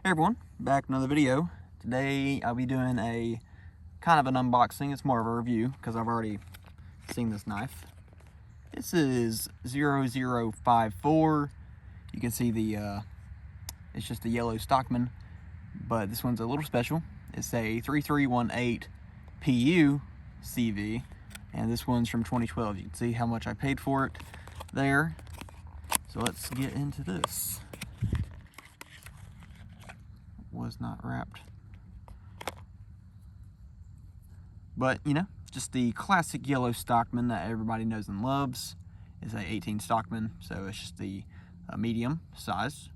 Hey everyone, back with another video. Today I'll be doing a kind of an unboxing. It's more of a review because I've already seen this knife. This is 0054. You can see the it's just a yellow Stockman, but this one's a little special. It's a 3318 PU CV, and this one's from 2012. You can see how much I paid for it there. So let's get into this. Was not wrapped, but you know, just the classic yellow Stockman that everybody knows and loves. Is a 18 Stockman, so it's just the medium size.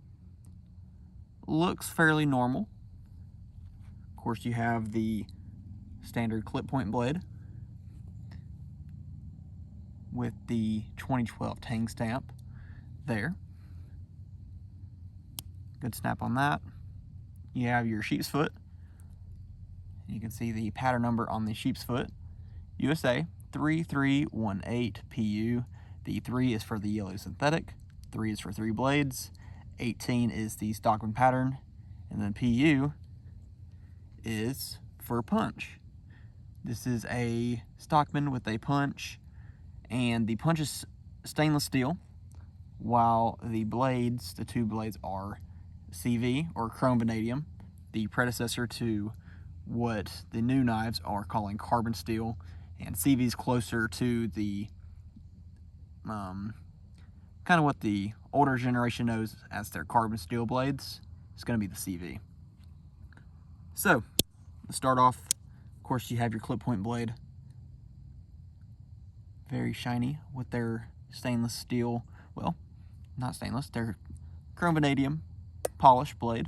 Looks fairly normal. Of course, you have the standard clip point blade with the 2012 Tang stamp there. Good snap on that. You have your sheep's foot. You can see the pattern number on the sheep's foot. USA 3318 PU. The 3 is for the yellow synthetic. 3 is for 3 blades. 18 is the Stockman pattern. And then PU is for punch. This is a Stockman with a punch. And the punch is stainless steel, while the blades, the 2 blades, are CV or chrome vanadium, the predecessor to what the new knives are calling carbon steel, and CV is closer to the kind of what the older generation knows as their carbon steel blades. It's going to be the CV. So let's start off. Of course, you have your clip point blade, very shiny with their stainless steel, well, not stainless, they're chrome vanadium polished blade.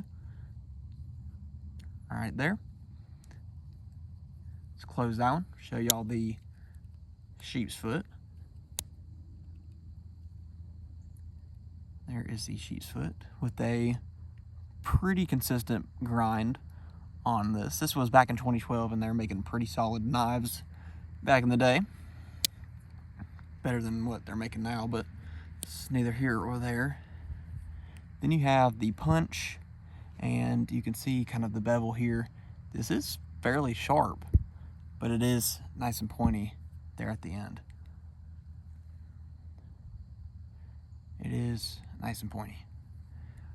All right, there. Let's close that one. Show y'all the sheep's foot. There is the sheep's foot with a pretty consistent grind on this. This was back in 2012, and they're making pretty solid knives back in the day. Better than what they're making now, but it's neither here or there. Then you have the punch, and you can see kind of the bevel here. This is fairly sharp, but it is nice and pointy there at the end. It is nice and pointy.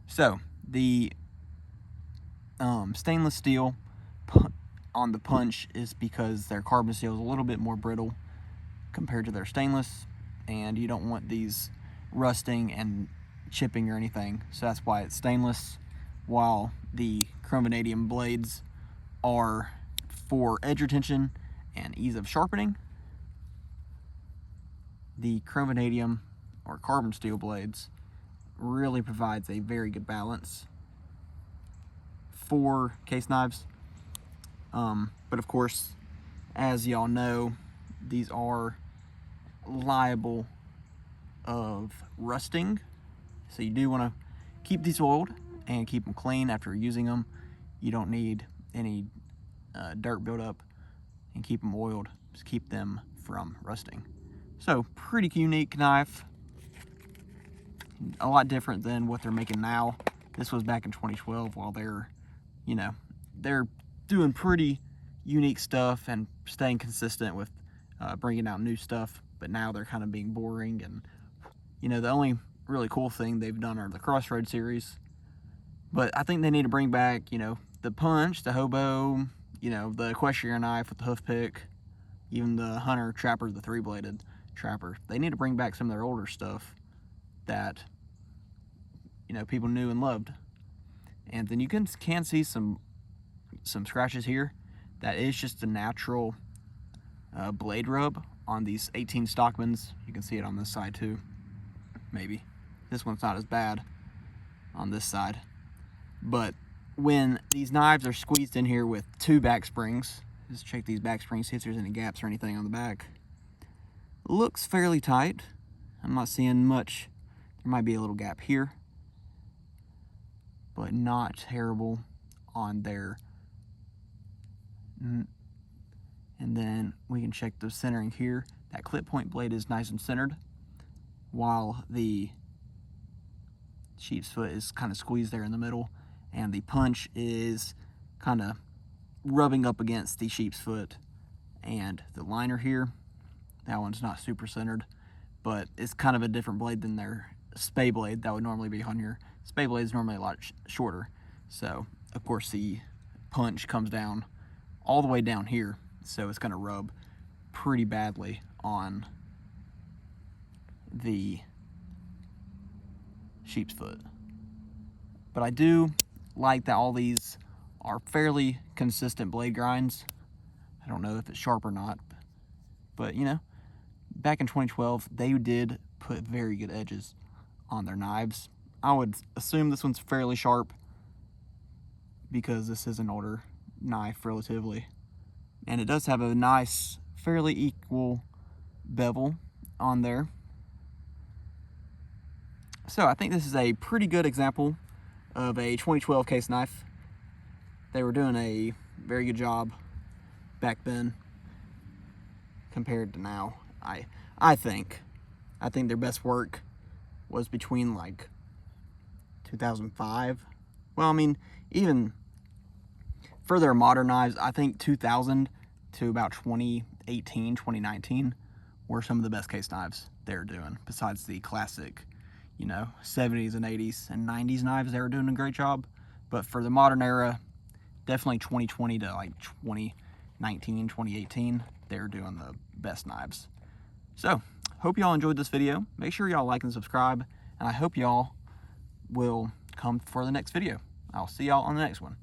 So the stainless steel on the punch is because their carbon steel is a little bit more brittle compared to their stainless, and you don't want these rusting and chipping or anything, so that's why it's stainless, while the chrome vanadium blades are for edge retention and ease of sharpening. The chrome vanadium or carbon steel blades really provides a very good balance for case knives, but of course, as y'all know, these are liable of rusting. So you do want to keep these oiled and keep them clean after using them. You don't need any dirt buildup, and keep them oiled. Just keep them from rusting. So pretty unique knife. A lot different than what they're making now. This was back in 2012, while they're, you know, they're doing pretty unique stuff and staying consistent with bringing out new stuff. But now they're kind of being boring, and you know, the only really cool thing they've done are the Crossroad series. But I think they need to bring back, you know, the punch, the hobo, you know, the equestrian knife with the hoof pick, even the hunter trapper, the 3-bladed trapper. They need to bring back some of their older stuff that, you know, people knew and loved. And then you can see some scratches here. That is just a natural blade rub on these 18 Stockmans. You can see it on this side too. Maybe this one's not as bad on this side, but when these knives are squeezed in here with 2 back springs, just check these back springs, see if there's any gaps or anything on the back. Looks fairly tight. I'm not seeing much. There might be a little gap here, but not terrible on there. And then we can check the centering here. That clip point blade is nice and centered, while the sheep's foot is kind of squeezed there in the middle. and the punch is kind of rubbing up against the sheep's foot. And the liner here, that one's not super centered, but it's kind of a different blade than their spay blade that would normally be on here. Spay blade is normally a lot shorter, so of course the punch comes down all the way down here, so it's going to rub pretty badly on the sheep's foot. But I do like that all these are fairly consistent blade grinds. I don't know if it's sharp or not, but you know, back in 2012 they did put very good edges on their knives. I would assume this one's fairly sharp because this is an older knife relatively, and it does have a nice fairly equal bevel on there. So I think this is a pretty good example of a 2012 case knife. They were doing a very good job back then compared to now. I think their best work was between like 2005. Well, I mean, even for their modern knives, I think 2000 to about 2018, 2019 were some of the best case knives they were doing, besides the classic, you know, 70s and 80s and 90s knives. They were doing a great job. But for the modern era, definitely 2020 to like 2019, 2018, they were doing the best knives. So, hope y'all enjoyed this video. Make sure y'all like and subscribe, and I hope y'all will come for the next video. I'll see y'all on the next one.